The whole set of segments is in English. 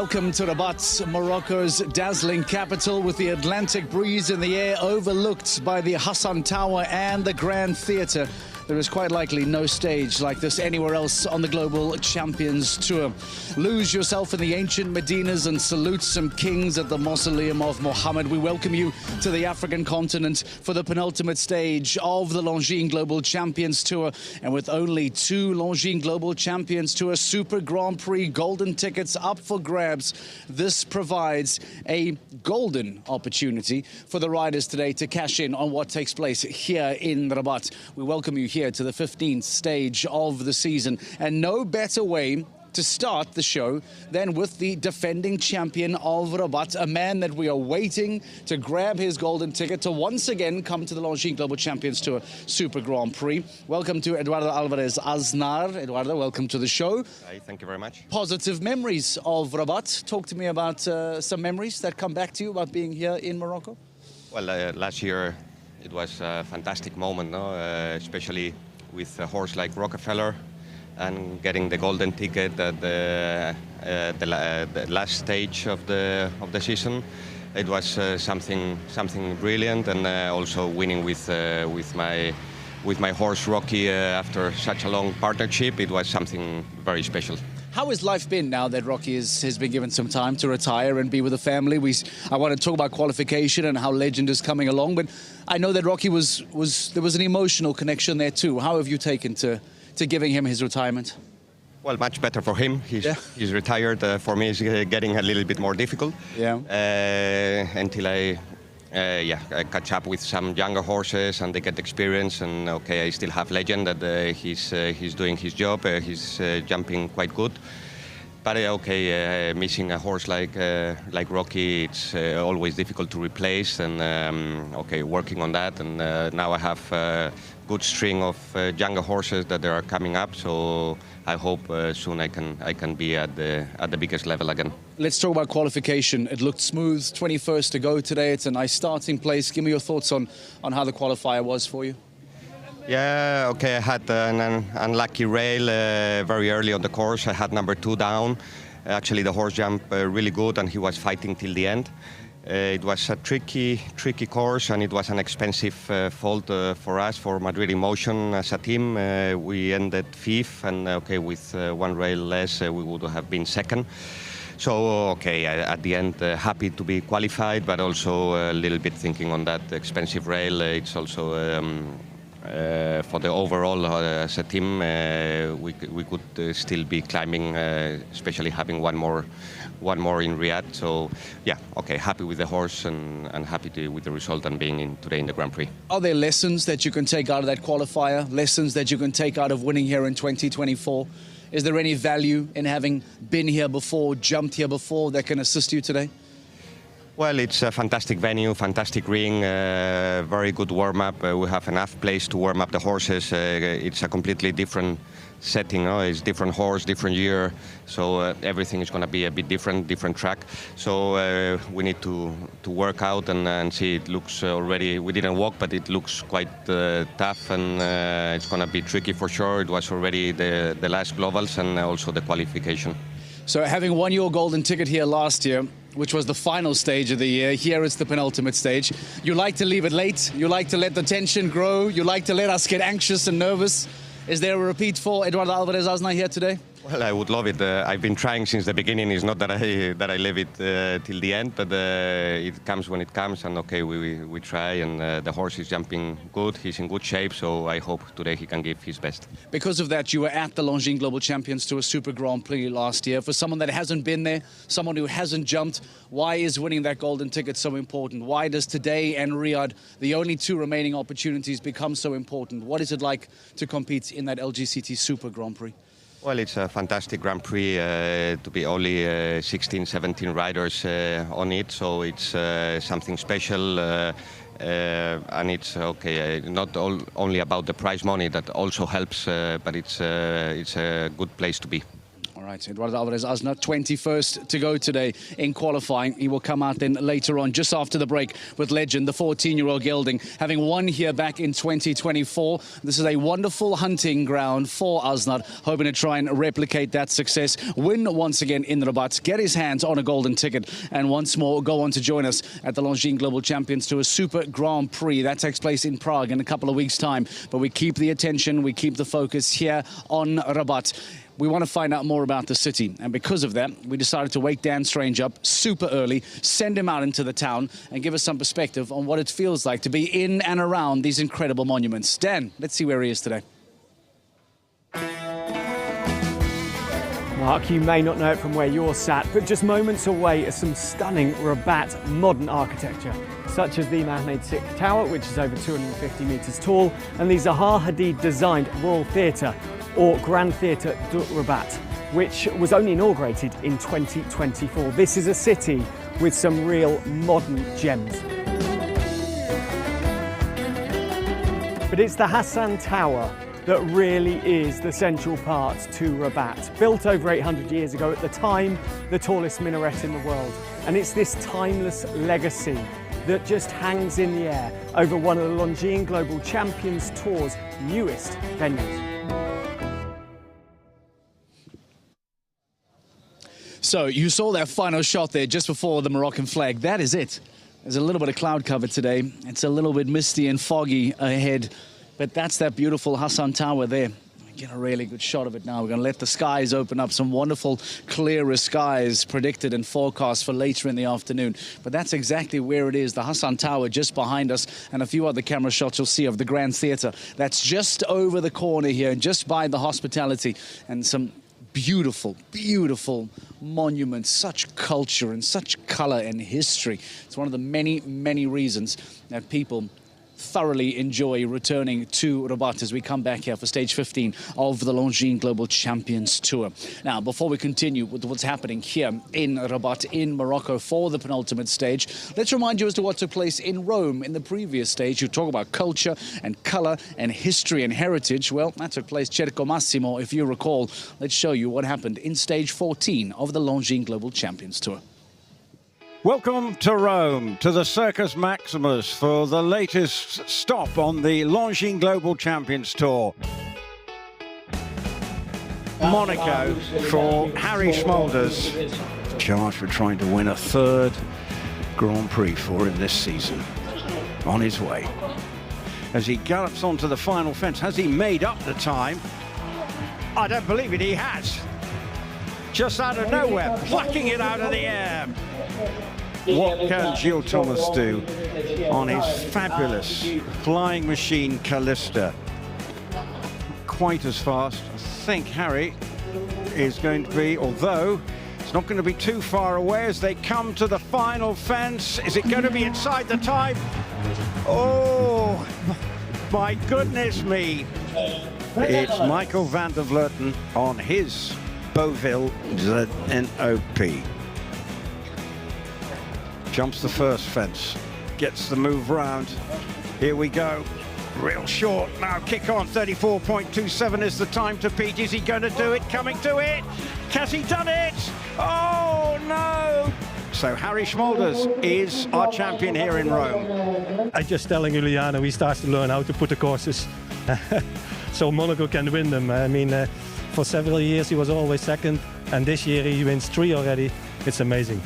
Welcome to Rabat, Morocco's dazzling capital, with the Atlantic breeze in the air, overlooked by the Hassan Tower and the Grand Theatre. There is quite likely no stage like this anywhere else on the Global Champions Tour. Lose yourself in the ancient Medinas and salute some kings at the Mausoleum of Mohammed. We welcome you to the African continent for the penultimate stage of the Longines Global Champions Tour. And with only 2 Longines Global Champions Tour Super Grand Prix golden tickets up for grabs, this provides a golden opportunity for the riders today to cash in on what takes place here in Rabat. We welcome you here to the 15th stage of the season, and no better way to start the show than with the defending champion of Rabat, a man that we are waiting to grab his golden ticket to once again come to the Longines Global Champions Tour Super Grand Prix. Welcome to Eduardo Alvarez Aznar. Eduardo, welcome to the show. Hi, thank you very much. Positive memories of Rabat. Talk to me about some memories that come back to you about being here in Morocco. Well, last year it was a fantastic moment, no? Especially with a horse like Rockefeller and getting the golden ticket at the last stage of the season. It was something brilliant, and also winning with my horse Rocky after such a long partnership. It was something very special. How has life been now that Rocky has been given some time to retire and be with the family? I want to talk about qualification and how Legend is coming along, but I know that Rocky there was an emotional connection there too. How have you taken to giving him his retirement? Well, much better for him. He's retired. For me, it's getting a little bit more difficult. Yeah. Until I catch up with some younger horses and they get experience. And okay, I still have Legend that he's doing his job. He's jumping quite good. But missing a horse like Rocky, it's always difficult to replace. And working on that. And now I have a good string of younger horses that are coming up. So I hope soon I can be at the biggest level again. Let's talk about qualification. It looked smooth. 21st to go today. It's a nice starting place. Give me your thoughts on how the qualifier was for you. Yeah, okay, I had an unlucky rail very early on the course. I had number 2 down. Actually, the horse jumped really good and he was fighting till the end. It was a tricky course, and it was an expensive fault for us, for Madrid Emotion as a team. We ended 5th, and with 1 rail less, we would have been 2nd. So, at the end, happy to be qualified, but also a little bit thinking on that expensive rail. It's also for the overall as a team, we could still be climbing, especially having one more in Riyadh. So happy with the horse and happy with the result and being today in the Grand Prix. Are there lessons that you can take out of that qualifier, lessons that you can take out of winning here in 2024? Is there any value in having been here before, jumped here before, that can assist you today? Well, it's a fantastic venue, fantastic ring, very good warm-up. We have enough place to warm up the horses. It's a completely different setting. It's different horse, different year. So everything is going to be a bit different track. So we need to work out and see. It looks already, we didn't walk, but it looks quite tough, and it's going to be tricky for sure. It was already the last globals and also the qualification. So having won your golden ticket here last year, which was the final stage of the year, here it's the penultimate stage. You like to leave it late, you like to let the tension grow, you like to let us get anxious and nervous. Is there a repeat for Eduardo Alvarez Aznar here today? Well, I would love it. I've been trying since the beginning. It's not that I leave it till the end, but it comes when it comes. And we try. And the horse is jumping good. He's in good shape. So I hope today he can give his best. Because of that, you were at the Longines Global Champions Tour Super Grand Prix last year. For someone that hasn't been there, someone who hasn't jumped, why is winning that golden ticket so important? Why does today and Riyadh, the only 2 remaining opportunities, become so important? What is it like to compete in that LGCT Super Grand Prix? Well, it's a fantastic Grand Prix to be only 16, 17 riders on it, so it's something special, and it's not only about the prize money, that also helps, but it's a good place to be. All All right, Eduardo Alvarez-Asna, 21st to go today in qualifying. He will come out then later on, just after the break, with legend, the 14-year-old gelding, having won here back in 2024. This is a wonderful hunting ground for Asna, hoping to try and replicate that success, win once again in Rabat, get his hands on a golden ticket, and once more go on to join us at the Longines Global Champions Tour Super Grand Prix. That takes place in Prague in a couple of weeks' time. But we keep the attention, we keep the focus here on Rabat. We want to find out more about the city, and because of that, we decided to wake Dan Strange up super early, send him out into the town, and give us some perspective on what it feels like to be in and around these incredible monuments. Dan, let's see where he is today. Mark, you may not know it from where you're sat, but just moments away are some stunning Rabat modern architecture, such as the man-made Sikh Tower, which is over 250 metres tall, and the Zaha Hadid-designed Royal Theatre, or Grand Theatre de Rabat, which was only inaugurated in 2024. This is a city with some real modern gems. But it's the Hassan Tower that really is the central part to Rabat. Built over 800 years ago, at the time, the tallest minaret in the world. And it's this timeless legacy that just hangs in the air over one of the Longines Global Champions Tour's newest venues. So you saw that final shot there just before the Moroccan flag. That is it. There's a little bit of cloud cover today. It's a little bit misty and foggy ahead, but that's that beautiful Hassan Tower there. Get a really good shot of it now. We're going to let the skies open up. Some wonderful, clearer skies predicted and forecast for later in the afternoon. But that's exactly where it is. The Hassan Tower just behind us, and a few other camera shots you'll see of the Grand Theatre. That's just over the corner here, just by the hospitality, and some beautiful, beautiful monuments, such culture and such colour and history. It's one of the many, many reasons that people thoroughly enjoy returning to Rabat as we come back here for stage 15 of the Longines Global Champions Tour. Now, before we continue with what's happening here in Rabat, in Morocco, for the penultimate stage, let's remind you as to what took place in Rome in the previous stage. You talk about culture and colour and history and heritage. Well, that took place Cerco Massimo, if you recall. Let's show you what happened in stage 14 of the Longines Global Champions Tour. Welcome to Rome, to the Circus Maximus for the latest stop on the Longines Global Champions Tour. Monaco for Harry Smulders, charged with trying to win a third Grand Prix for him this season. On his way. As he gallops onto the final fence, has he made up the time? I don't believe it, he has. Just out of nowhere, plucking it out of the air. What can Gilles Thomas do on his fabulous flying machine Callista? Quite as fast. I think Harry is going to be, although it's not going to be too far away as they come to the final fence. Is it going to be inside the time? Oh, my goodness me. It's Michael van der Vleuten on his Beauville ZNOP. Jumps the first fence, gets the move round. Here we go. Real short now, kick on, 34.27 is the time to Pete. Is he going to do it? Coming to it. Has he done it? Oh, no. So Harry Smulders is our champion here in Rome. I'm just telling Juliano he starts to learn how to put the courses. So Monaco can win them. I mean, for several years he was always second, and this year he wins 3 already. It's amazing.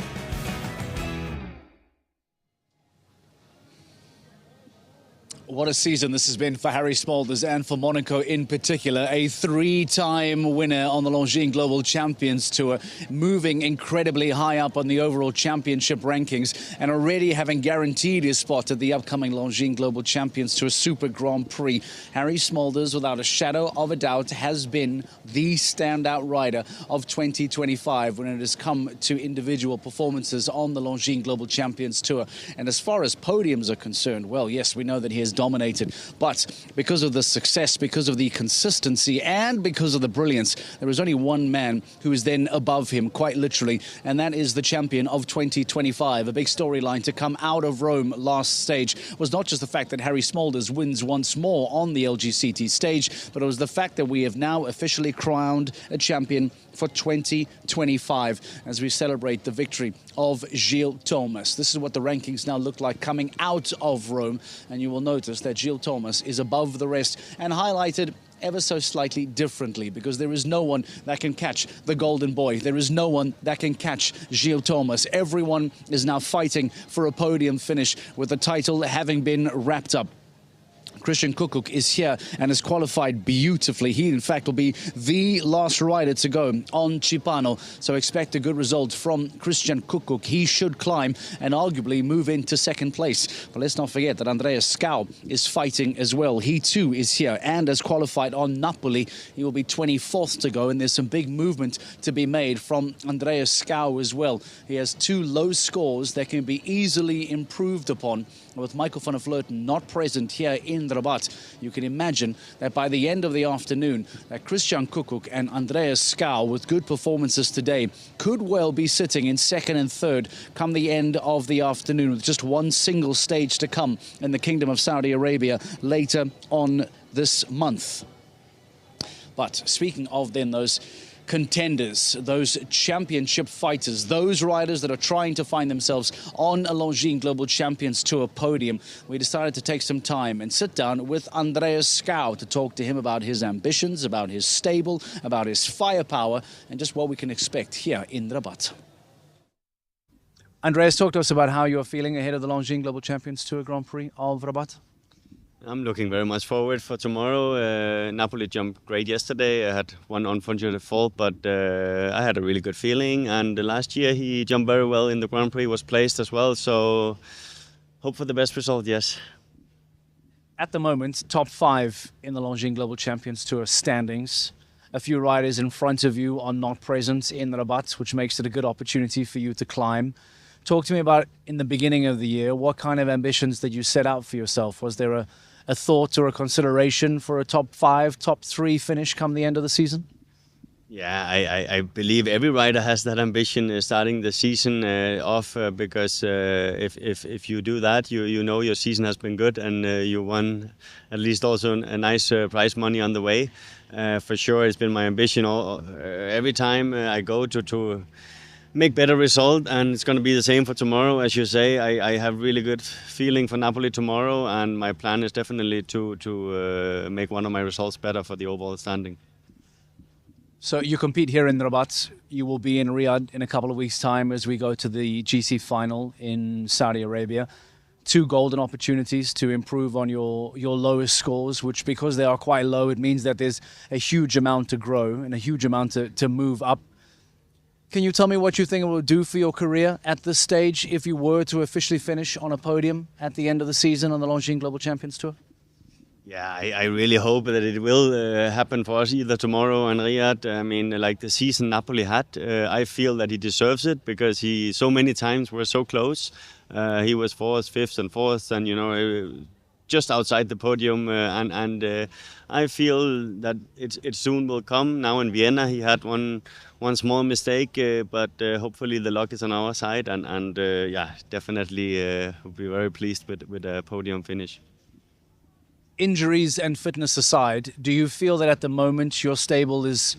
What a season this has been for Harry Smulders and for Monaco in particular. A 3-time winner on the Longines Global Champions Tour, moving incredibly high up on the overall championship rankings and already having guaranteed his spot at the upcoming Longines Global Champions Tour Super Grand Prix. Harry Smulders, without a shadow of a doubt, has been the standout rider of 2025 when it has come to individual performances on the Longines Global Champions Tour. And as far as podiums are concerned, well, yes, we know that he has dominated. But because of the success, because of the consistency, and because of the brilliance, there is only one man who is then above him, quite literally, and that is the champion of 2025. A big storyline to come out of Rome last stage was not just the fact that Harry Smulders wins once more on the LGCT stage, but it was the fact that we have now officially crowned a champion for 2025 as we celebrate the victory of Gilles Thomas. This is what the rankings now look like coming out of Rome, and you will notice that Gilles Thomas is above the rest and highlighted ever so slightly differently, because there is no one that can catch the golden boy. There is no one that can catch Gilles Thomas. Everyone is now fighting for a podium finish, with the title having been wrapped up. Christian Kuckuck is here and has qualified beautifully. He, in fact, will be the last rider to go on Cipano. So expect a good result from Christian Kuckuck. He should climb and arguably move into second place. But let's not forget that Andreas Skau is fighting as well. He too is here and has qualified on Napoli. He will be 24th to go, and there's some big movement to be made from Andreas Skau as well. He has 2 low scores that can be easily improved upon. With Michael van der Vleuten not present here in Rabat, you can imagine that by the end of the afternoon, that Christian Kuckuck and Andreas Skau, with good performances today, could well be sitting in second and third come the end of the afternoon, with just one single stage to come in the Kingdom of Saudi Arabia later on this month. But speaking of then those contenders, those championship fighters, those riders that are trying to find themselves on a Longines Global Champions Tour podium, we decided to take some time and sit down with Andreas Skau to talk to him about his ambitions, about his stable, about his firepower, and just what we can expect here in Rabat. Andreas, talk to us about how you're feeling ahead of the Longines Global Champions Tour Grand Prix of Rabat. I'm looking very much forward for tomorrow. Napoli jumped great yesterday. I had one unfortunate fault, but I had a really good feeling. And last year he jumped very well in the Grand Prix, was placed as well. So hope for the best result, yes. At the moment, top 5 in the Longines Global Champions Tour standings. A few riders in front of you are not present in Rabat, which makes it a good opportunity for you to climb. Talk to me about, in the beginning of the year, what kind of ambitions did you set out for yourself? Was there a thought or a consideration for a top 5, top 3 finish come the end of the season? Yeah, I believe every rider has that ambition starting the season off because if you do that, you know your season has been good and you won at least also a nice prize money on the way. For sure, it's been my ambition every time I go to make better result, and it's going to be the same for tomorrow. As you say, I have really good feeling for Napoli tomorrow, and my plan is definitely to make one of my results better for the overall standing. So you compete here in Rabat. You will be in Riyadh in a couple of weeks' time as we go to the GC final in Saudi Arabia. 2 golden opportunities to improve on your lowest scores, which, because they are quite low, it means that there's a huge amount to grow and a huge amount to move up. Can you tell me what you think it will do for your career at this stage if you were to officially finish on a podium at the end of the season on the Longines Global Champions Tour? Yeah, I really hope that it will happen for us either tomorrow and Riyadh. I mean, like the season Napoli had, I feel that he deserves it because he so many times were so close. He was 4th, 5th and 4th and, you know, just outside the podium. And I feel that it soon will come. Now in Vienna, he had one small mistake, but hopefully the luck is on our side. And yeah, definitely will be very pleased with a podium finish. Injuries and fitness aside, do you feel that at the moment your stable is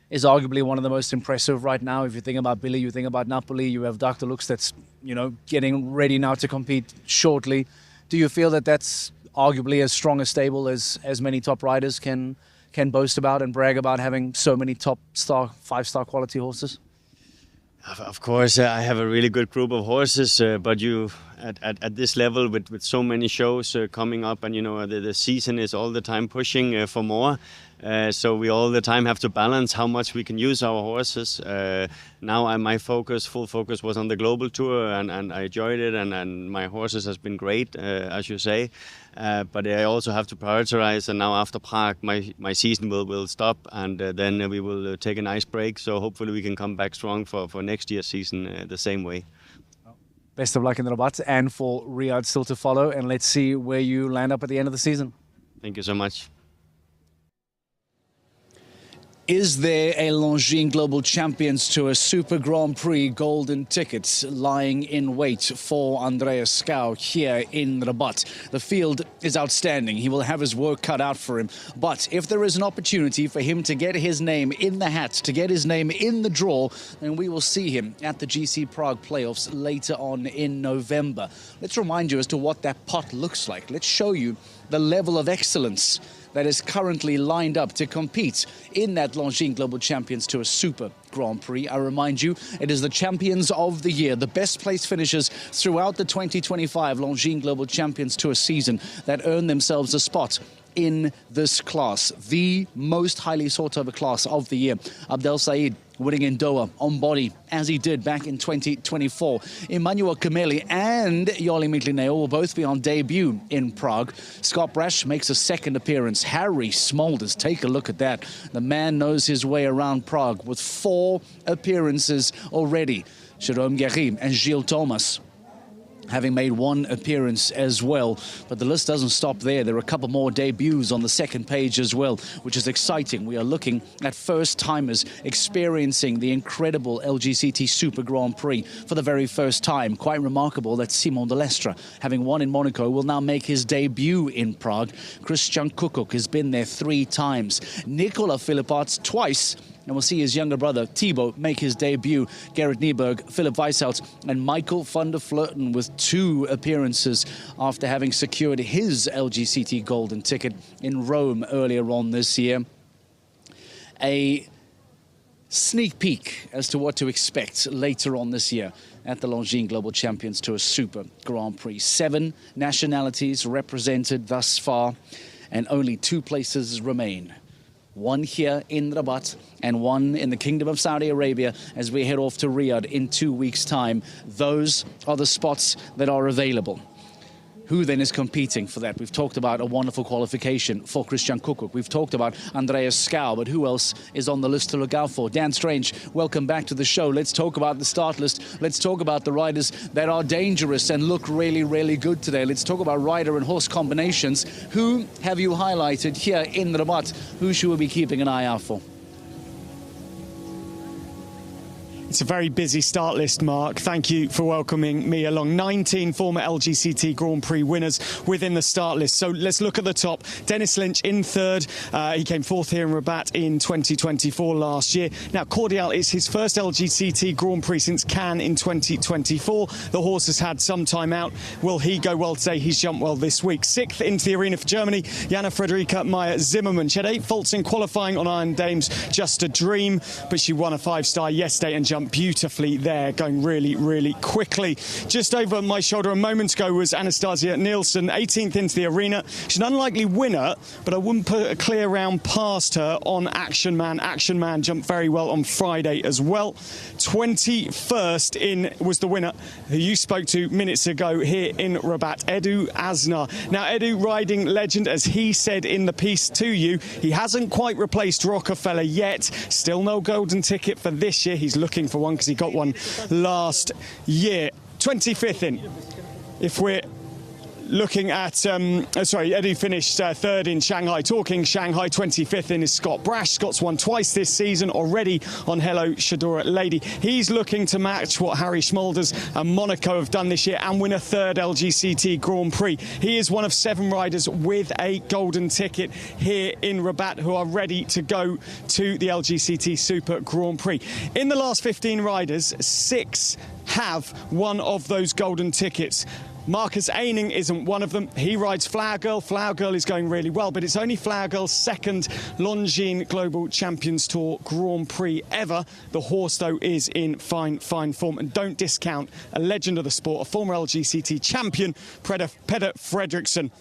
arguably one of the most impressive right now? If you think about Billy, you think about Napoli, you have Dr. Lux that's, you know, getting ready now to compete shortly. Do you feel that that's arguably as strong a stable as many top riders can boast about and brag about, having so many top star, 5-star quality horses? Of course, I have a really good group of horses, but you at this level with so many shows coming up, and you know the season is all the time pushing for more. So we all the time have to balance how much we can use our horses. Now my full focus was on the global tour, and I enjoyed it, and my horses has been great, as you say. But I also have to prioritize, and now after Prague, my season will stop, and then we will take a nice break. So hopefully we can come back strong for next year's season the same way. Best of luck in the Rabat and for Riyadh still to follow. And let's see where you land up at the end of the season. Thank you so much. Is there a Longines Global Champions Tour Super Grand Prix golden ticket lying in wait for Andreas Schouw here in Rabat? The field is outstanding. He will have his work cut out for him. But if there is an opportunity for him to get his name in the hat, to get his name in the draw, then we will see him at the GC Prague playoffs later on in November. Let's remind you as to what that pot looks like. Let's show you the level of excellence that is currently lined up to compete in that Longines Global Champions Tour Super Grand Prix. I remind you, it is the champions of the year, the best place finishers throughout the 2025 Longines Global Champions Tour season that earn themselves a spot in this class, the most highly sought over class of the year. Abdel Said winning in Doha on body, as he did back in 2024. Emmanuel Kameli and Joli Mitlineo will both be on debut in Prague. Scott Brash makes a second appearance. Harry Smulders, take a look at that. The man knows his way around Prague with 4 appearances already. Jérôme Guéry and Gilles Thomas having made 1 appearance as well. But the list doesn't stop there. There are a couple more debuts on the second page as well, which is exciting. We are looking at first-timers experiencing the incredible LGCT Super Grand Prix for the very first time. Quite remarkable that Simon de Lestre, having won in Monaco, will now make his debut in Prague. Christian Kukuk has been there 3 times. Nicola Philipparts twice. And we'll see his younger brother, Thibaut, make his debut. Gerrit Nieberg, Philip Weishaupt, and Michael van der Vleuten with 2 appearances after having secured his LGCT golden ticket in Rome earlier on this year. A sneak peek as to what to expect later on this year at the Longines Global Champions Tour Super Grand Prix. 7 nationalities represented thus far, and only 2 places remain. 1 here in Rabat and 1 in the Kingdom of Saudi Arabia as we head off to Riyadh in 2 weeks' time. Those are the spots that are available. Who then is competing for that? We've talked about a wonderful qualification for Christian Kukuk. We've talked about Andreas Schouw, but who else is on the list to look out for? Dan Strange, welcome back to the show. Let's talk about the start list. Let's talk about the riders that are dangerous and look really, really good today. Let's talk about rider and horse combinations. Who have you highlighted here in Rabat? Who should we be keeping an eye out for? It's a very busy start list, Mark. Thank you for welcoming me along. 19 former LGCT Grand Prix winners within the start list. So let's look at the top. Dennis Lynch in 3rd. He came 4th here in Rabat in 2024 last year. Now, Cordial is his first LGCT Grand Prix since Cannes in 2024. The horse has had some time out. Will he go well today? He's jumped well this week. 6th into the arena for Germany, Jana Frederica Meyer-Zimmermann. She had 8 faults in qualifying on Iron Dames, Just a Dream, but she won a 5-star yesterday and jumped beautifully there, going really, really quickly. Just over my shoulder a moment ago was Anastasia Nielsen, 18th into the arena. She's an unlikely winner, but I wouldn't put a clear round past her on Action Man. Action Man jumped very well on Friday as well. 21st in was the winner who you spoke to minutes ago here in Rabat, Edu Asnar. Now, Edu, riding legend, as he said in the piece to you, he hasn't quite replaced Rockefeller yet. Still no golden ticket for this year. He's looking for one because he got one last year. 25th in. If we're looking at, Eddie finished 3rd in Shanghai. Talking Shanghai, 25th in is Scott Brash. Scott's won twice this season already on Hello Shadora Lady. He's looking to match what Harry Smulders and Monaco have done this year and win a 3rd LGCT Grand Prix. He is one of 7 riders with a golden ticket here in Rabat who are ready to go to the LGCT Super Grand Prix. In the last 15 riders, 6 have one of those golden tickets. Marcus Eining isn't one of them. He rides Flower Girl. Flower Girl is going really well, but it's only Flower Girl's 2nd Longines Global Champions Tour Grand Prix ever. The horse, though, is in fine form. And don't discount a legend of the sport, a former LGCT champion, Peder Fredriksson.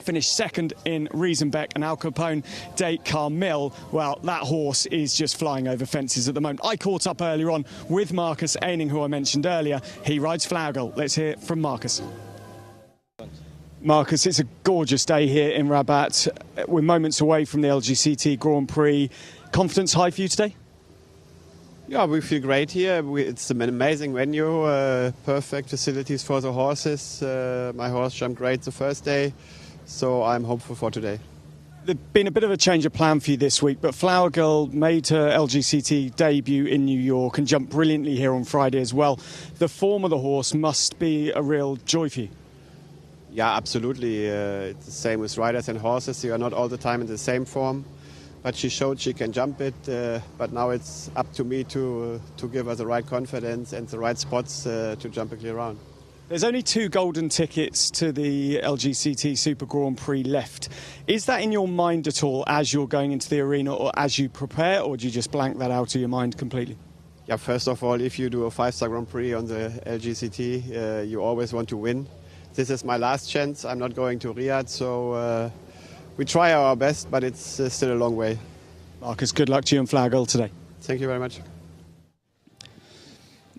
Finished 2nd in Riesenbeck, and Al Capone de Carmel. Well, that horse is just flying over fences at the moment. I caught up earlier on with Marcus Eining, who I mentioned earlier. He rides Flower Girl. Let's hear from Marcus. Marcus, it's a gorgeous day here in Rabat. We're moments away from the LGCT Grand Prix. Confidence high for you today? Yeah, we feel great here. It's an amazing venue, perfect facilities for the horses. My horse jumped great the first day, so I'm hopeful for today. There's been a bit of a change of plan for you this week, but Flower Girl made her LGCT debut in New York and jumped brilliantly here on Friday as well. The form of the horse must be a real joy for you. Yeah, absolutely. It's the same with riders and horses. You are not all the time in the same form. But she showed she can jump it, but now it's up to me to give her the right confidence and the right spots to jump a clear round. There's only 2 golden tickets to the LGCT Super Grand Prix left. Is that in your mind at all as you're going into the arena or as you prepare, or do you just blank that out of your mind completely? Yeah, first of all, if you do a 5-star Grand Prix on the LGCT, you always want to win. This is my last chance. I'm not going to Riyadh, so we try our best, but it's still a long way. Marcus, good luck to you and Flower Girl today. Thank you very much.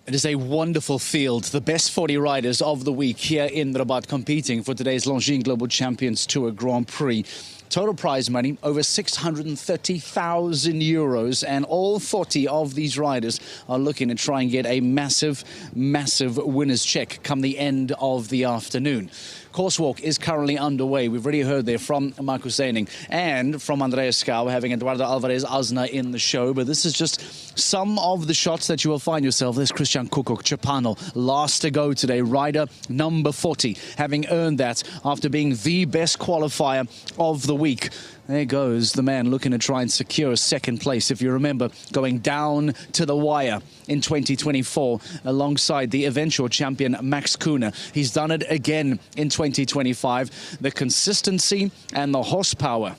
It is a wonderful field. The best 40 riders of the week here in Rabat competing for today's Longines Global Champions Tour Grand Prix. Total prize money over 630,000 euros, and all 40 of these riders are looking to try and get a massive, massive winner's check come the end of the afternoon. Course walk is currently underway. We've already heard there from Marcus Zeyning and from Andreas Skau, having Eduardo Alvarez Asna in the show. But this is just some of the shots that you will find yourself. There's Christian Kukuc, Chapano, last to go today, rider number 40, having earned that after being the best qualifier of the week. There goes the man looking to try and secure second place. If you remember, going down to the wire in 2024 alongside the eventual champion Max Kuhne. He's done it again in 2025. The consistency and the horsepower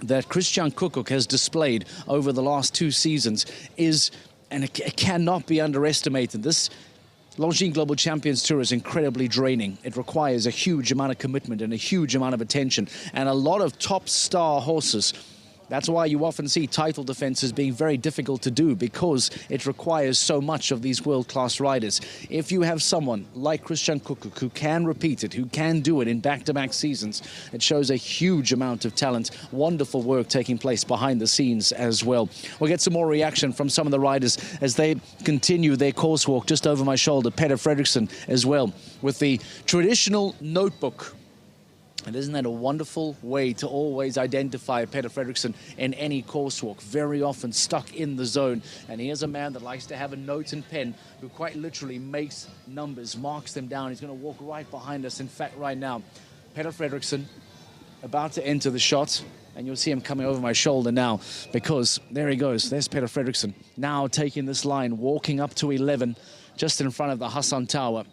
that Christian Kukuc has displayed over the last 2 seasons is, and it cannot be underestimated. This Longines Global Champions Tour is incredibly draining. It requires a huge amount of commitment and a huge amount of attention and a lot of top star horses. That's why you often see title defenses being very difficult to do, because it requires so much of these world-class riders. If you have someone like Christian Kukuc who can repeat it, who can do it in back-to-back seasons, it shows a huge amount of talent, wonderful work taking place behind the scenes as well. We'll get some more reaction from some of the riders as they continue their course walk. Just over my shoulder, Peter Fredriksson as well, with the traditional notebook. And isn't that a wonderful way to always identify Peter Fredriksson in any course walk? Very often stuck in the zone. And here's a man that likes to have a note and pen, who quite literally makes numbers, marks them down. He's going to walk right behind us. In fact, right now, Peter Fredriksson about to enter the shot. And you'll see him coming over my shoulder now, because there he goes. There's Peter Fredriksson now taking this line, walking up to 11, just in front of the Hassan Tower.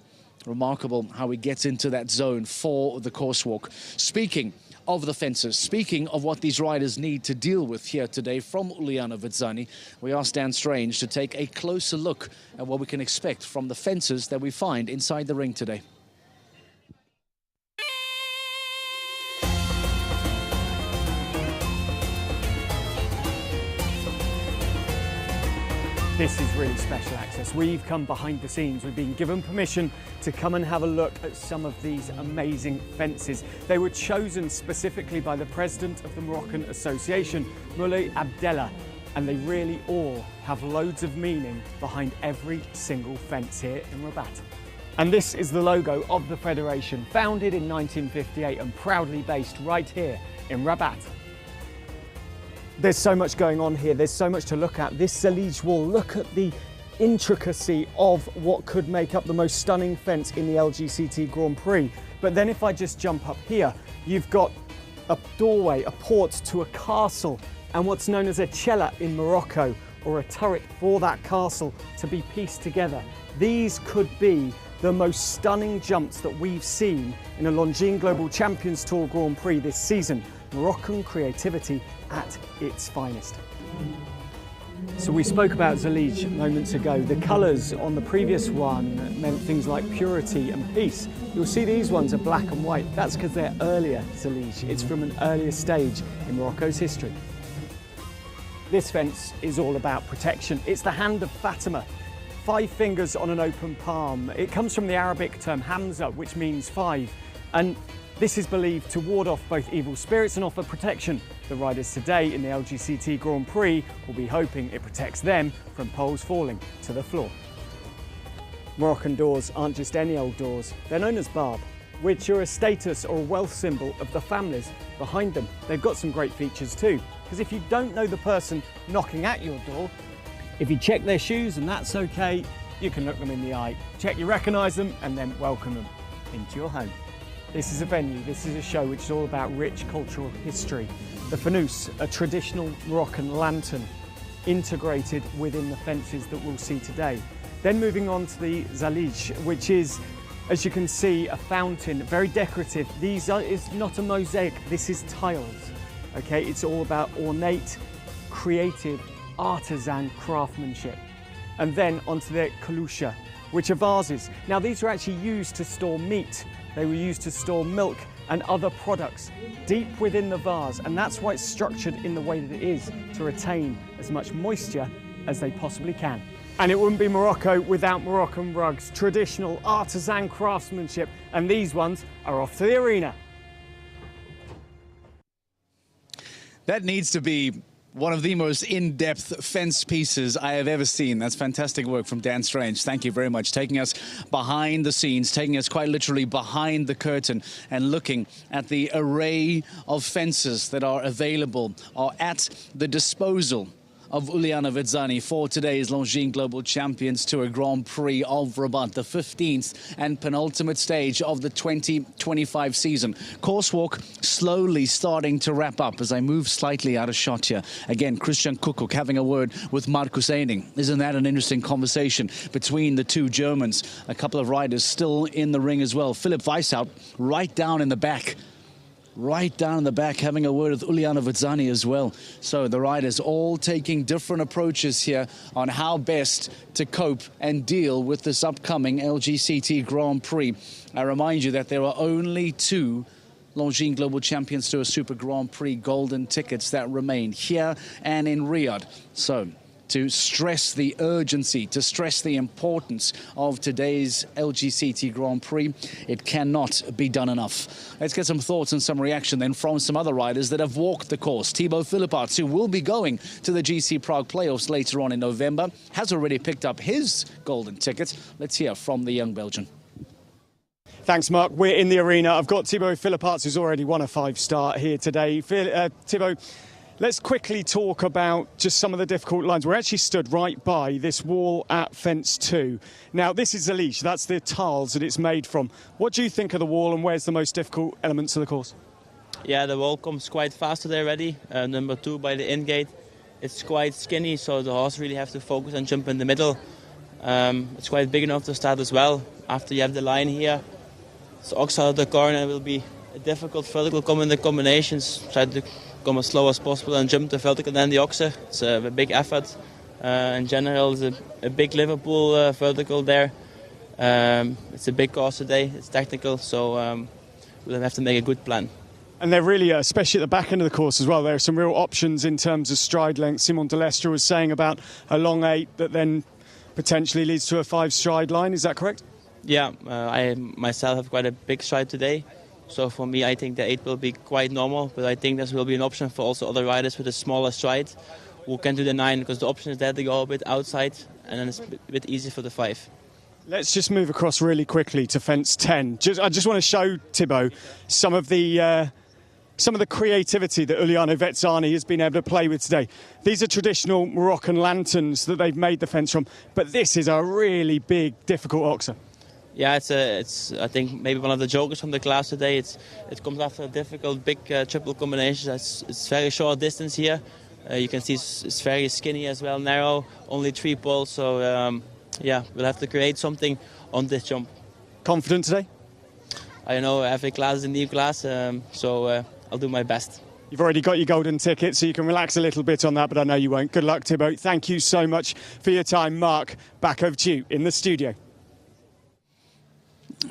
Remarkable how he gets into that zone for the course walk. Speaking of the fences, speaking of what these riders need to deal with here today from Uliana Vizzani, we asked Dan Strange to take a closer look at what we can expect from the fences that we find inside the ring today. This is really special access. We've come behind the scenes. We've been given permission to come and have a look at some of these amazing fences. They were chosen specifically by the president of the Moroccan Association, Moulay Abdellah, and they really all have loads of meaning behind every single fence here in Rabat. And this is the logo of the federation, founded in 1958 and proudly based right here in Rabat. There's so much going on here, there's so much to look at. This Zalige wall, look at the intricacy of what could make up the most stunning fence in the LGCT Grand Prix. But then if I just jump up here, you've got a doorway, a port to a castle, and what's known as a cella in Morocco, or a turret for that castle to be pieced together. These could be the most stunning jumps that we've seen in a Longines Global Champions Tour Grand Prix this season. Moroccan creativity at its finest. So we spoke about Zalige moments ago. The colours on the previous one meant things like purity and peace. You'll see these ones are black and white. That's because they're earlier Zalige. It's from an earlier stage in Morocco's history. This fence is all about protection. It's the hand of Fatima. 5 fingers on an open palm. It comes from the Arabic term Hamza, which means 5. And This is believed to ward off both evil spirits and offer protection. The riders today in the LGCT Grand Prix will be hoping it protects them from poles falling to the floor. Moroccan doors aren't just any old doors, they're known as barb, which are a status or a wealth symbol of the families behind them. They've got some great features too, because if you don't know the person knocking at your door, if you check their shoes and that's okay, you can look them in the eye, check you recognise them and then welcome them into your home. This is a venue, this is a show which is all about rich cultural history. The fanous, a traditional Moroccan lantern integrated within the fences that we'll see today. Then moving on to the Zalige, which is, as you can see, a fountain, very decorative. It's not a mosaic, this is tiles. Okay, it's all about ornate, creative, artisan craftsmanship. And then onto the Kalusha, which are vases. Now these were actually used to store meat. They were used to store milk and other products deep within the vase, and that's why it's structured in the way that it is, to retain as much moisture as they possibly can. And it wouldn't be Morocco without Moroccan rugs, traditional artisan craftsmanship, and these ones are off to the arena. That needs to be one of the most in-depth fence pieces I have ever seen. That's fantastic work from Dan Strange. Thank you very much. Taking us behind the scenes, taking us quite literally behind the curtain and looking at the array of fences that are available or at the disposal of Uliana Vidzani for today's Longines Global Champions Tour Grand Prix of Rabat, the 15th and penultimate stage of the 2025 season. Course walk slowly starting to wrap up as I move slightly out of shot here. Again, Christian Kuckuck having a word with Markus Eining. Isn't that an interesting conversation between the two Germans? A couple of riders still in the ring as well. Philipp Weishout right down in the back. Right down in the back, having a word with Uliana Vidzani as well. So the riders all taking different approaches here on how best to cope and deal with this upcoming LGCT Grand Prix. I remind you that there are only 2 Longines Global Champions Tour Super Grand Prix golden tickets that remain here and in Riyadh. So to stress the urgency, to stress the importance of today's LGCT Grand Prix, it cannot be done enough. Let's get some thoughts and some reaction then from some other riders that have walked the course. Thibaut Philipparts, who will be going to the GC Prague playoffs later on in November, has already picked up his golden ticket. Let's hear from the young Belgian. Thanks, Mark. We're in the arena. I've got Thibaut Philipparts, who's already won a 5-star here today. Thibaut, let's quickly talk about just some of the difficult lines. We're actually stood right by this wall at fence 2. Now, this is Zalige. That's the tiles that it's made from. What do you think of the wall, and where's the most difficult elements of the course? Yeah, the wall comes quite fast today already. Number 2 by the in gate. It's quite skinny, so the horse really have to focus and jump in the middle. It's quite big enough to start as well. After you have the line here, so ox out of the corner will be a difficult vertical combinations. Try to come as slow as possible and jump the vertical, then the oxer. It's a big effort. In general, it's a big Liverpool vertical there. It's a big course today. It's technical, so we'll have to make a good plan. And they're really, especially at the back end of the course as well, there are some real options in terms of stride length. Simon Delestre was saying about a long 8 that then potentially leads to a 5 stride line. Is that correct? Yeah, I myself have quite a big stride today. So for me, I think the 8 will be quite normal, but I think this will be an option for also other riders with a smaller stride who can do the 9, because the option is there to go a bit outside, and then it's a bit easier for the 5. Let's just move across really quickly to fence 10. I just want to show Thibaut some of the creativity that Uliana Vidzani has been able to play with today. These are traditional Moroccan lanterns that they've made the fence from, but this is a really big, difficult oxer. Yeah, it's I think maybe one of the jokers from the class today. It comes after a difficult big triple combination. It's very short distance here. You can see it's very skinny as well, narrow, only 3 poles. So yeah, we'll have to create something on this jump. Confident today? I know every class is a new class, so I'll do my best. You've already got your golden ticket, so you can relax a little bit on that, but I know you won't. Good luck, Thibaut. Thank you so much for your time. Mark, back over to you in the studio.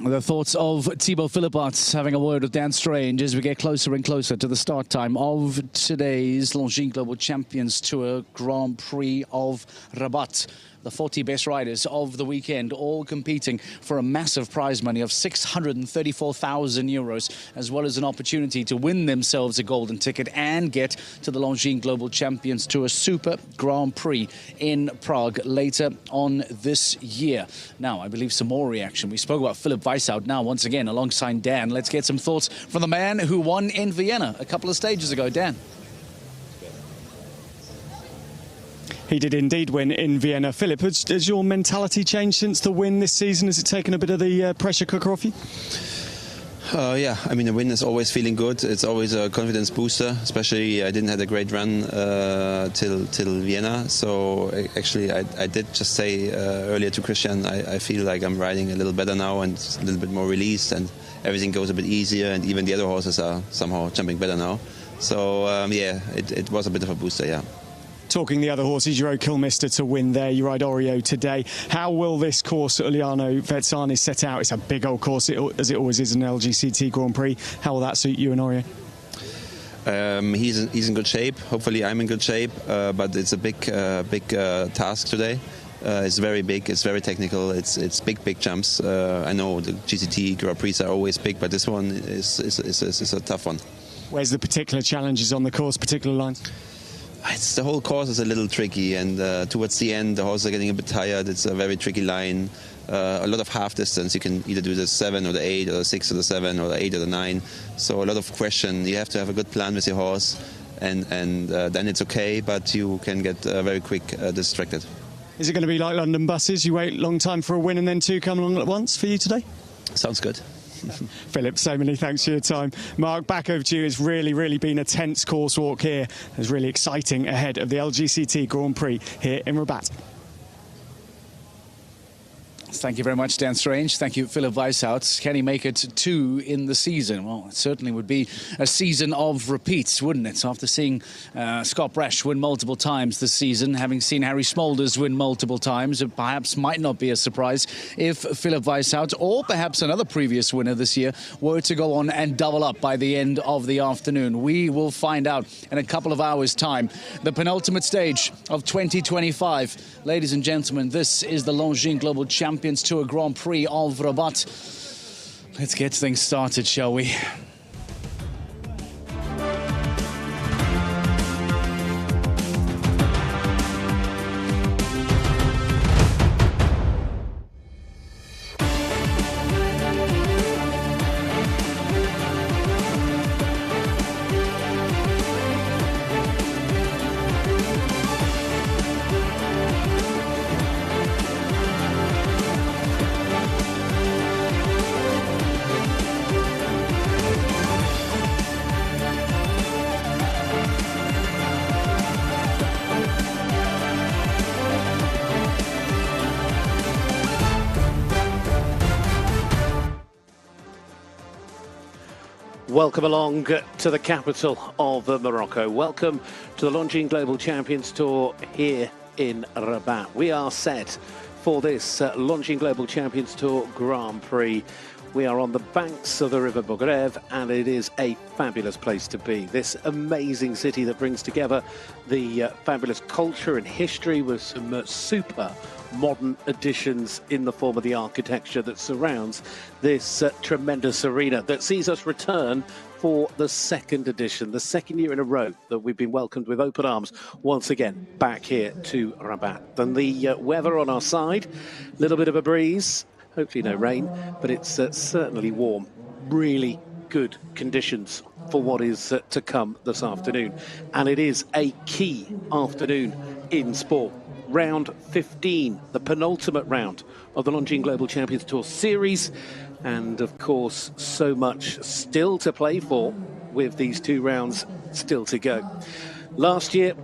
The thoughts of Thibaut Philipparts having a word with Dan Strange as we get closer and closer to the start time of today's Longines Global Champions Tour Grand Prix of Rabat. The 40 best riders of the weekend, all competing for a massive prize money of €634,000, as well as an opportunity to win themselves a golden ticket and get to the Longines Global Champions Tour Super Grand Prix in Prague later on this year. Now, I believe some more reaction. We spoke about Philipp Weishout now once again alongside Dan. Let's get some thoughts from the man who won in Vienna a couple of stages ago. Dan. He did indeed win in Vienna. Philip, has your mentality changed since the win this season? Has it taken a bit of the pressure cooker off you? Yeah, I mean, the win is always feeling good. It's always a confidence booster, especially I didn't have a great run till Vienna. So actually, I did just say earlier to Christian, I feel like I'm riding a little better now and a little bit more released, and everything goes a bit easier, and even the other horses are somehow jumping better now. So yeah, it was a bit of a booster, yeah. Talking the other horses, you rode Kilmister to win there, you ride Oreo today. How will this course at Uliano Vetsani set out? It's a big old course, as it always is in LGCT Grand Prix. How will that suit you and Oreo? He's in good shape. Hopefully I'm in good shape, but it's a big task today. It's very big, it's very technical, it's big jumps. I know the GCT Grand Prix are always big, but this one is a tough one. Where's the particular challenges on the course, particular lines? The whole course is a little tricky, and towards the end the horses are getting a bit tired. It's a very tricky line, a lot of half distance. You can either do the 7 or the 8 or the 6 or the 7 or the 8 or the 9. So a lot of question. You have to have a good plan with your horse, and then it's okay, but you can get very quick distracted. Is it going to be like London buses? You wait a long time for a win and then two come along at once for you today? Sounds good. Philip, so many thanks for your time. Mark, back over to you. It's really been a tense course walk here. It's really exciting ahead of the LGCT Grand Prix here in Rabat. Thank you very much, Dan Strange. Thank you, Philipp Weishout. Can he make it 2 in the season? Well, it certainly would be a season of repeats, wouldn't it? After seeing Scott Brash win multiple times this season, having seen Harry Smolders win multiple times, it perhaps might not be a surprise if Philipp Weishout or perhaps another previous winner this year were to go on and double up by the end of the afternoon. We will find out in a couple of hours' time. The penultimate stage of 2025. Ladies and gentlemen, this is the Longines Global Champions Tour Grand Prix of Rabat. Let's get things started, shall we? Welcome along to the capital of Morocco. Welcome to the Longines Global Champions Tour here in Rabat. We are set for this Longines Global Champions Tour Grand Prix. We are on the banks of the River Bogarev, and it is a fabulous place to be. This amazing city that brings together the fabulous culture and history with some super modern additions in the form of the architecture that surrounds this tremendous arena that sees us return for the second edition, the second year in a row that we've been welcomed with open arms once again back here to Rabat. And the weather on our side, a little bit of a breeze, hopefully no rain, but it's certainly warm. Really good conditions for what is to come this afternoon. And it is a key afternoon in sport. Round 15, the penultimate round of the Longines Global Champions Tour Series. And of course, so much still to play for with these 2 rounds still to go. Last year,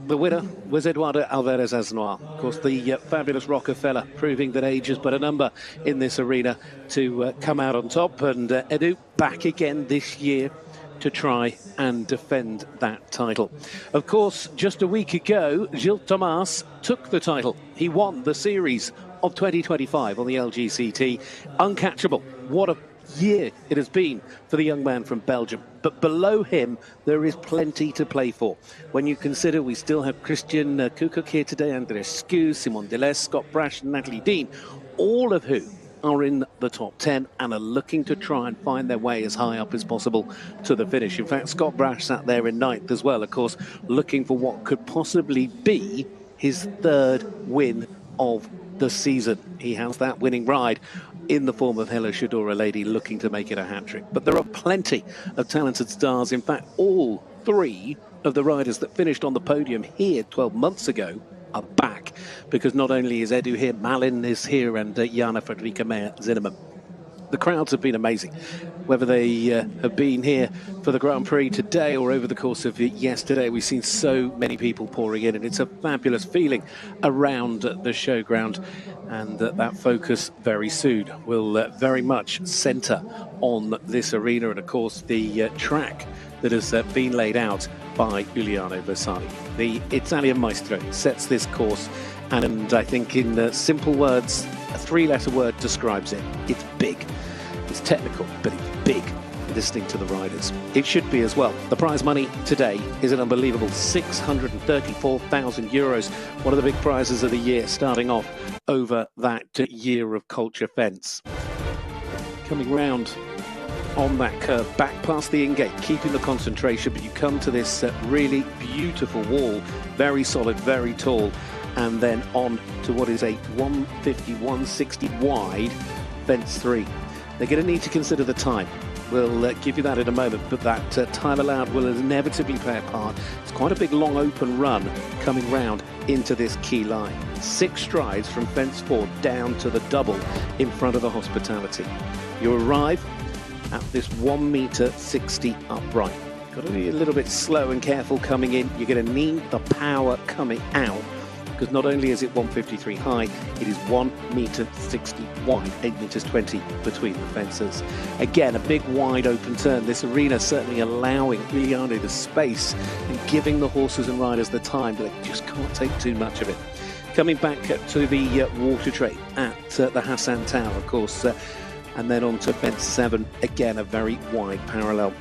the winner was Eduardo Alvarez Asnoir. Of course, the fabulous Rockefeller, proving that age is but a number in this arena to come out on top. And Edu back again this year to try and defend that title. Of course, just a week ago, Gilles Thomas took the title. He won the series of 2025 on the LGCT. Uncatchable. What a year it has been for the young man from Belgium. But below him, there is plenty to play for. When you consider we still have Christian Kukuk here today, Andres Skew, Simon Deleuze, Scott Brash and Natalie Dean, all of who are in the top 10 and are looking to try and find their way as high up as possible to the finish. In fact, Scott Brash sat there in ninth as well, of course, looking for what could possibly be his third win of the season. He has that winning ride in the form of Hello Shadora Lady, looking to make it a hat-trick. But there are plenty of talented stars. In fact, all three of the riders that finished on the podium here 12 months ago are back, because not only is Edu here, Malin is here, and Jana Fredrika Meyer-Zinnemann. The crowds have been amazing, whether they have been here for the Grand Prix today or over the course of yesterday. We've seen so many people pouring in, and it's a fabulous feeling around the showground. And that focus very soon will very much centre on this arena and, of course, the track that has been laid out by Giuliano Versani. The Italian maestro sets this course, and I think in simple words, a three-letter word describes it. It's big. It's technical, but it's big. Listening to the riders, it should be as well. The prize money today is an unbelievable €634,000. One of the big prizes of the year, starting off over that year of culture fence. Coming round on that curve, back past the in-gate, keeping the concentration, but you come to this really beautiful wall, very solid, very tall, and then on to what is a 150-160 wide fence 3. They're going to need to consider the time. We'll give you that in a moment, but that time allowed will inevitably play a part. It's quite a big, long, open run coming round into this key line. 6 strides from fence 4 down to the double in front of the hospitality. You arrive at this 1.60 m upright. Got to be a little bit slow and careful coming in. You're going to need the power coming out, because not only is it 153 high, it is 1.60 m wide, 8.20 m between the fences. Again, a big wide open turn. This arena certainly allowing Giuliano the space and giving the horses and riders the time, but they just can't take too much of it. Coming back to the water tray at the Hassan Tower, of course, and then on to fence 7, again a very wide parallel.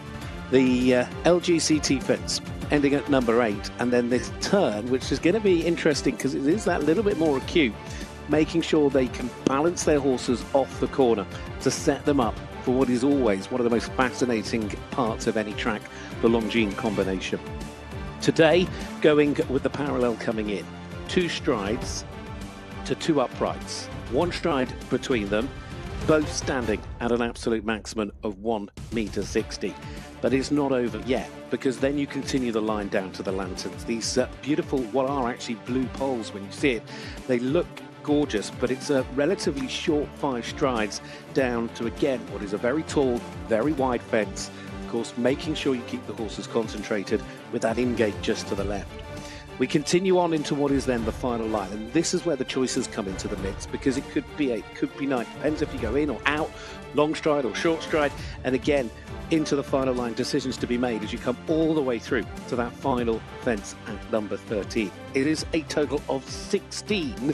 The LGCT fence ending at number 8, and then this turn, which is going to be interesting because it is that little bit more acute, making sure they can balance their horses off the corner to set them up for what is always one of the most fascinating parts of any track, the Longines combination. Today, going with the parallel coming in, 2 strides to 2 uprights, 1 stride between them, both standing at an absolute maximum of 1.60 m. But it's not over yet, because then you continue the line down to the lanterns. These beautiful, what are actually blue poles when you see it. They look gorgeous, but it's a relatively short 5 strides down to, again, what is a very tall, very wide fence. Of course, making sure you keep the horses concentrated with that in-gate just to the left. We continue on into what is then the final line, and this is where the choices come into the mix, because it could be 8, could be 9, depends if you go in or out, long stride or short stride, and again into the final line, decisions to be made as you come all the way through to that final fence at number 13. It is a total of 16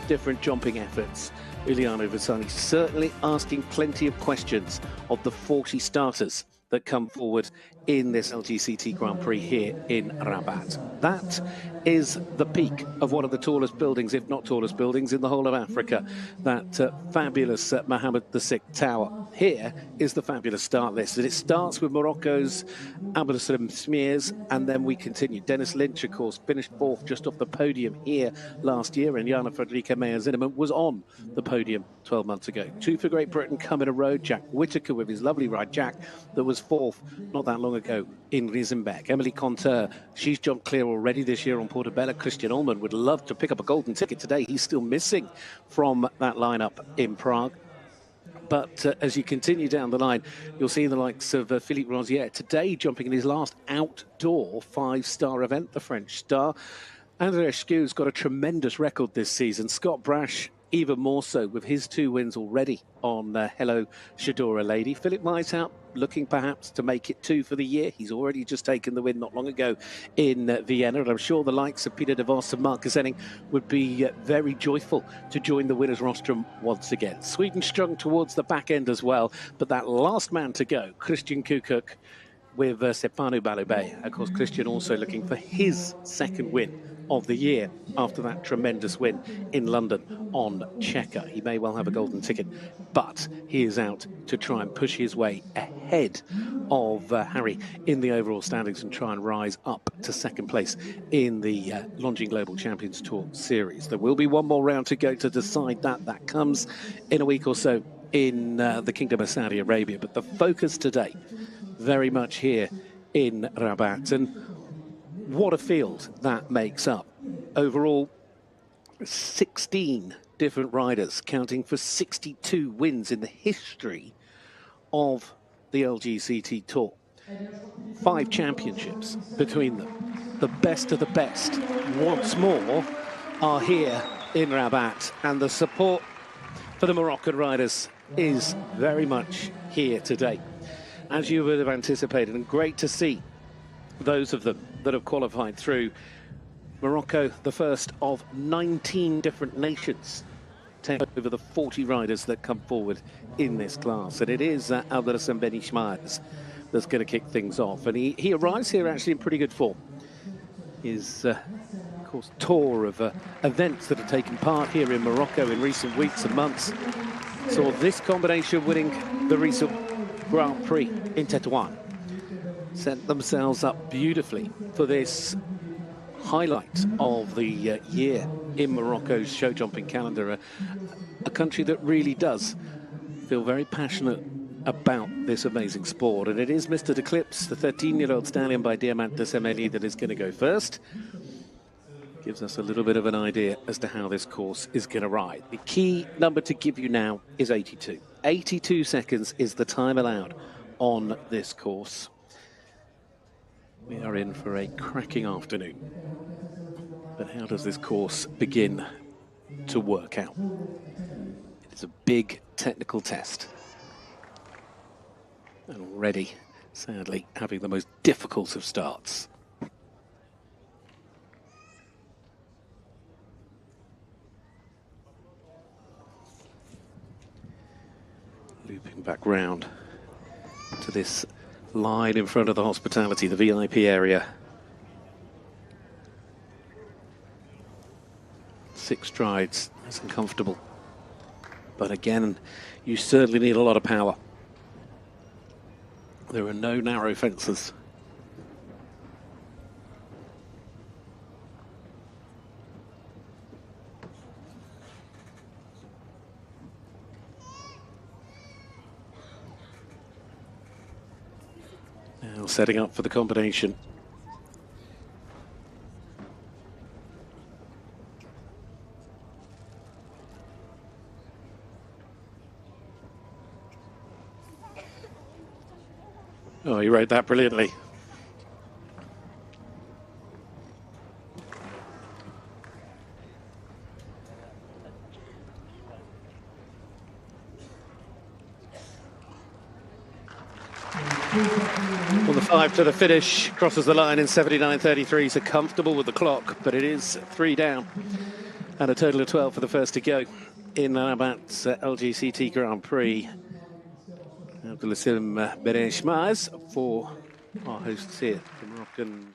different jumping efforts. Giuliano Versani certainly asking plenty of questions of the 40 starters that come forward in this LGCT Grand Prix here in Rabat. That is the peak of one of the tallest buildings, if not tallest buildings, in the whole of Africa, that fabulous Mohammed VI Tower. Here is the fabulous start list, and it starts with Morocco's Abdeslam Smears, and then we continue. Dennis Lynch, of course, finished 4th just off the podium here last year, and Jana Fredrika Meyer-Zinnemann was on the podium 12 months ago. 2 for Great Britain come in a row. Jack Whittaker with his lovely ride, Jack, that was 4th not that long ago in Riesenbeck. Emily Conter, she's jumped clear already this year on Portobello. Christian Ullmann would love to pick up a golden ticket today. He's still missing from that lineup in Prague. But as you continue down the line, you'll see the likes of Philippe Rosier today jumping in his last outdoor 5-star event, the French star. Andrea Schew's got a tremendous record this season. Scott Brash even more so with his 2 wins already on Hello Shadora Lady. Philip Weishaupt looking perhaps to make it 2 for the year. He's already just taken the win not long ago in Vienna, and I'm sure the likes of Peter de Vos and Marcus Henning would be very joyful to join the winners' rostrum once again. Sweden strung towards the back end as well, but that last man to go, Christian Kukuk with Sepanu Balubé. Of course, Christian also looking for his 2nd win of the year after that tremendous win in London on Checker. He may well have a golden ticket, but he is out to try and push his way ahead of Harry in the overall standings and try and rise up to 2nd place in the Longines Global Champions Tour Series. There will be one more round to go to decide that. That comes in a week or so in the Kingdom of Saudi Arabia, but the focus today very much here in Rabat. And what a field that makes up. Overall, 16 different riders, counting for 62 wins in the history of the LGCT Tour. 5 championships between them. The best of the best, once more, are here in Rabat. And the support for the Moroccan riders is very much here today, as you would have anticipated, and great to see those of them that have qualified through. Morocco, the first of 19 different nations, take over the 40 riders that come forward in this class. And it is Abdelhassan Ben Ishmael that's going to kick things off. And he arrives here actually in pretty good form. His, of course, tour of events that have taken part here in Morocco in recent weeks and months saw this combination winning the recent Grand Prix in Tétouan. Set themselves up beautifully for this highlight of the year in Morocco's show jumping calendar, a country that really does feel very passionate about this amazing sport. And it is Mr. D'Eclipse, the 13-year-old stallion by Diamant de Semeli, that is going to go first. Gives us a little bit of an idea as to how this course is going to ride. The key number to give you now is 82. 82 seconds is the time allowed on this course. We are in for a cracking afternoon. But how does this course begin to work out? It is a big technical test. And already, sadly, having the most difficult of starts. Looping back round to this line in front of the hospitality, the VIP area. 6 strides, nice and comfortable. But again, you certainly need a lot of power. There are no narrow fences. Now setting up for the combination. Oh, he wrote that brilliantly. Well, the 5 to the finish, crosses the line in 79.33, so comfortable with the clock, but it is 3 down and a total of 12 for the first to go in Rabat's LGCT Grand Prix. Abdelhassan Ben Ishmael for our hosts here, the Moroccan.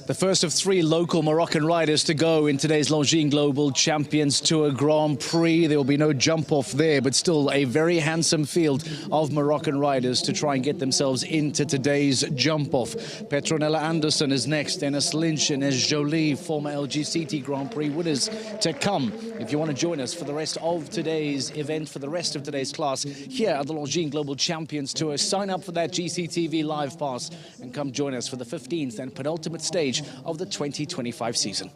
The first of 3 local Moroccan riders to go in today's Longines Global Champions Tour Grand Prix. There will be no jump off there, but still a very handsome field of Moroccan riders to try and get themselves into today's jump off. Petronella Anderson is next, Enes Lynch, Ines Jolie, former LGCT Grand Prix winners to come. If you want to join us for the rest of today's event, for the rest of today's class here at the Longines Global Champions Tour, sign up for that GCTV Live Pass and come join us for the 15th and penultimate stage of the 2025 season.